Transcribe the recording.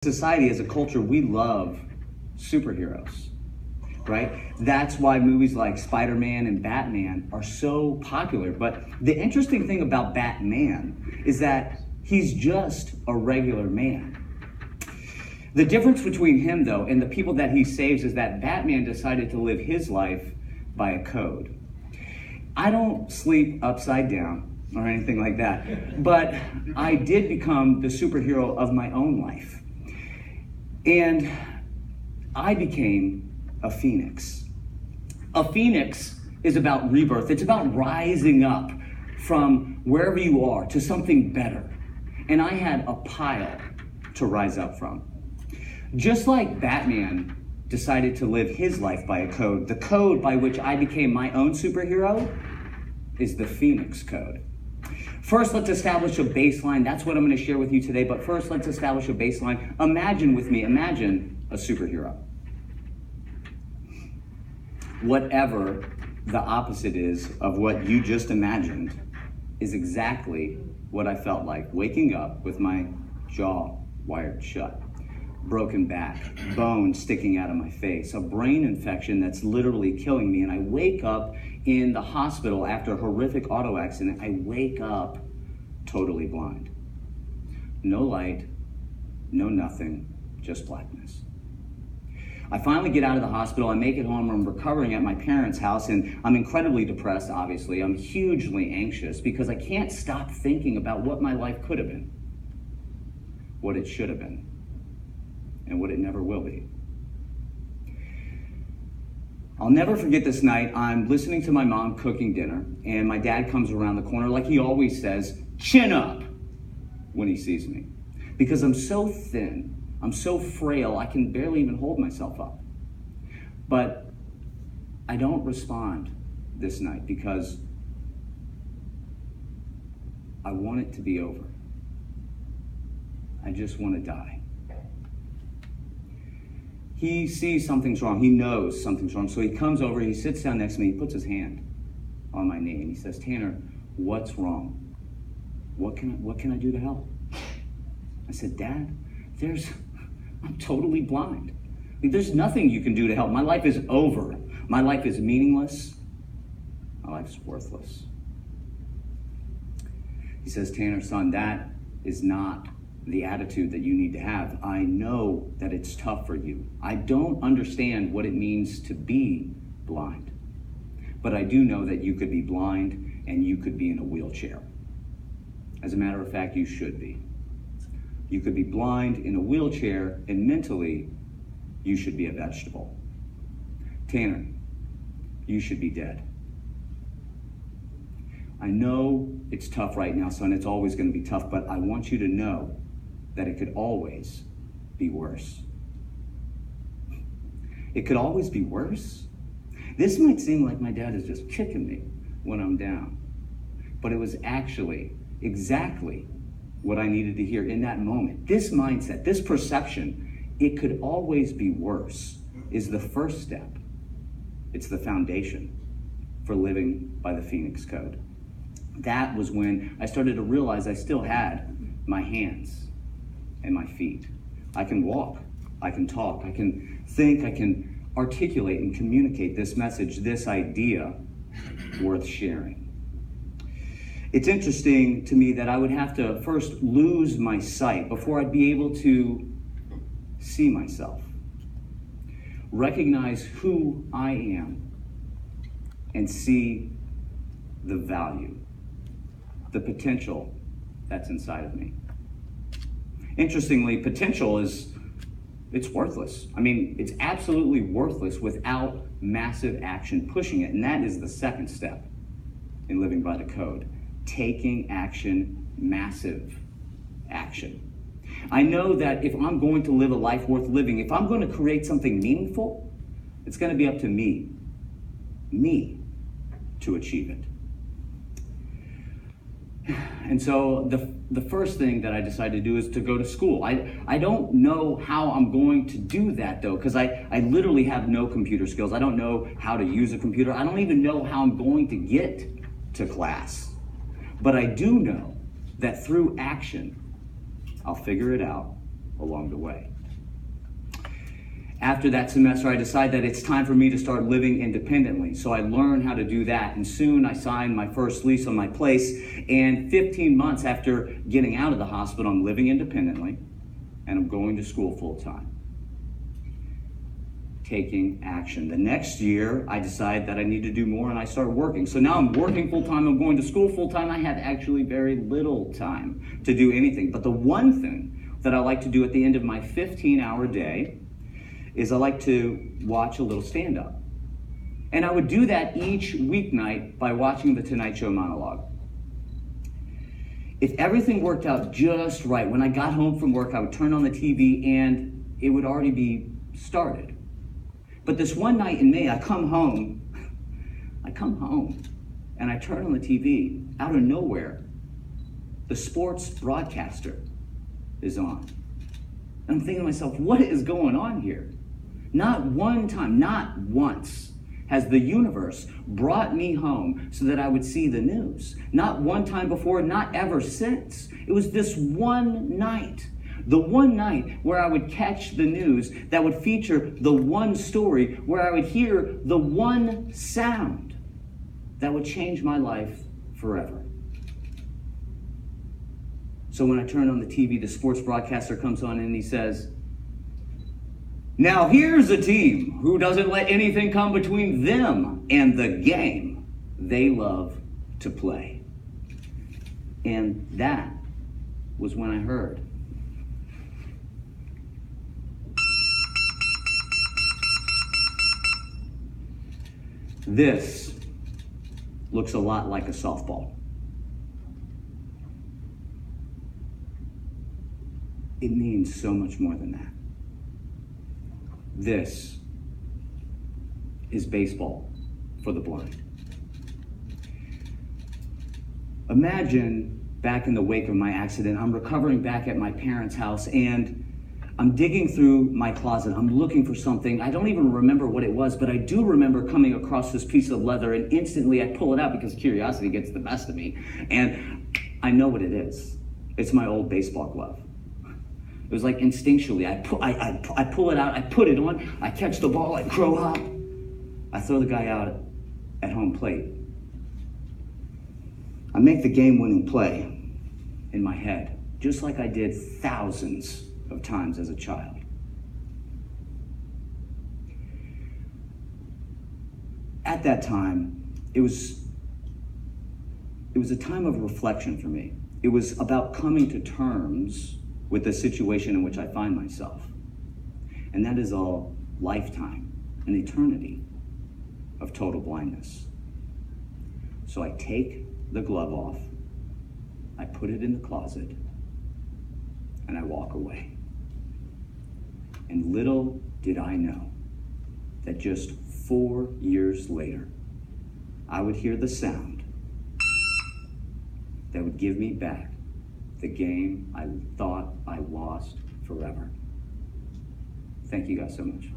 Society, as a culture, we love superheroes, right? That's why movies like Spider-Man and Batman are so popular. But the interesting thing about Batman is that he's just a regular man. The difference between him, though, and the people that he saves is that Batman decided to live his life by a code. I don't sleep upside down or anything like that, but I did become the superhero of my own life. And I became a phoenix. A phoenix is about rebirth. It's about rising up from wherever you are to something better. And I had a pile to rise up from. Just like Batman decided to live his life by a code, the code by which I became my own superhero is the Phoenix Code. First, let's establish a baseline. That's what I'm going to share with you today. But first, let's establish a baseline. Imagine with me, imagine a superhero. Whatever the opposite is of what you just imagined is exactly what I felt like waking up with my jaw wired shut, broken back, bone sticking out of my face, a brain infection that's literally killing me, and I wake up in the hospital after a horrific auto accident. I wake up totally blind. No light, no nothing, just blackness. I finally get out of the hospital, I make it home, I'm recovering at my parents' house, and I'm incredibly depressed, obviously. I'm hugely anxious because I can't stop thinking about what my life could have been, what it should have been, and what it never will be. I'll never forget this night. I'm listening to my mom cooking dinner, and my dad comes around the corner like he always says, "Chin up," when he sees me. Because I'm so thin, I'm so frail, I can barely even hold myself up. But I don't respond this night because I want it to be over. I just want to die. He sees something's wrong. He knows something's wrong. So he comes over, he sits down next to me, he puts his hand on my knee, and he says, "Tanner, what's wrong? What can I do to help?" I said, "Dad, I'm totally blind. There's nothing you can do to help. My life is over. My life is meaningless. My life is worthless." He says, "Tanner, son, that is not the attitude that you need to have. I know that it's tough for you. I don't understand what it means to be blind, but I do know that you could be blind and you could be in a wheelchair. As a matter of fact, you should be. You could be blind in a wheelchair, and mentally, you should be a vegetable. Tanner, you should be dead. I know it's tough right now, son. It's always going to be tough, but I want you to know that it could always be worse." It could always be worse? This might seem like my dad is just kicking me when I'm down, but it was actually exactly what I needed to hear in that moment. This mindset, this perception, it could always be worse, is the first step. It's the foundation for living by the Phoenix Code. That was when I started to realize I still had my hands and my feet. I can walk, I can talk, I can think, I can articulate and communicate this message, this idea worth sharing. It's interesting to me that I would have to first lose my sight before I'd be able to see myself, recognize who I am, and see the value, the potential that's inside of me. Interestingly, potential it's worthless. I mean, it's absolutely worthless without massive action pushing it. And that is the second step in living by the code. Taking action, massive action. I know that if I'm going to live a life worth living, if I'm going to create something meaningful, it's going to be up to me to achieve it. And so the first thing that I decided to do is to go to school. I don't know how I'm going to do that, though, because I literally have no computer skills. I don't know how to use a computer. I don't even know how I'm going to get to class. But I do know that through action, I'll figure it out along the way. After that semester, I decided that it's time for me to start living independently. So I learned how to do that. And soon I signed my first lease on my place. And 15 months after getting out of the hospital, I'm living independently and I'm going to school full time. Taking action. The next year, I decided that I need to do more and I started working. So now I'm working full time, I'm going to school full time. I have actually very little time to do anything. But the one thing that I like to do at the end of my 15-hour day is I like to watch a little stand-up. And I would do that each weeknight by watching the Tonight Show monologue. If everything worked out just right, when I got home from work, I would turn on the TV and it would already be started. But this one night in May, I come home and I turn on the TV. Out of nowhere, the sports broadcaster is on. And I'm thinking to myself, what is going on here? Not one time, not once, has the universe brought me home so that I would see the news. Not one time before, not ever since. It was this one night. The one night where I would catch the news that would feature the one story, where I would hear the one sound that would change my life forever. So when I turn on the TV, the sports broadcaster comes on and he says, "Now here's a team who doesn't let anything come between them and the game they love to play." And that was when I heard, "This looks a lot like a softball." It means so much more than that. This is baseball for the blind. Imagine back in the wake of my accident, I'm recovering back at my parents' house and I'm digging through my closet. I'm looking for something. I don't even remember what it was, but I do remember coming across this piece of leather and instantly I pull it out because curiosity gets the best of me. And I know what it is. It's my old baseball glove. It was like instinctually, I pull it out, I put it on, I catch the ball, I crow up, I throw the guy out at home plate. I make the game-winning play in my head, just like I did thousands of times as a child. At that time, it was a time of reflection for me. It was about coming to terms with the situation in which I find myself. And that is a lifetime, an eternity of total blindness. So I take the glove off, I put it in the closet, and I walk away. And little did I know that just 4 years later, I would hear the sound that would give me back the game I thought I lost forever. Thank you guys so much.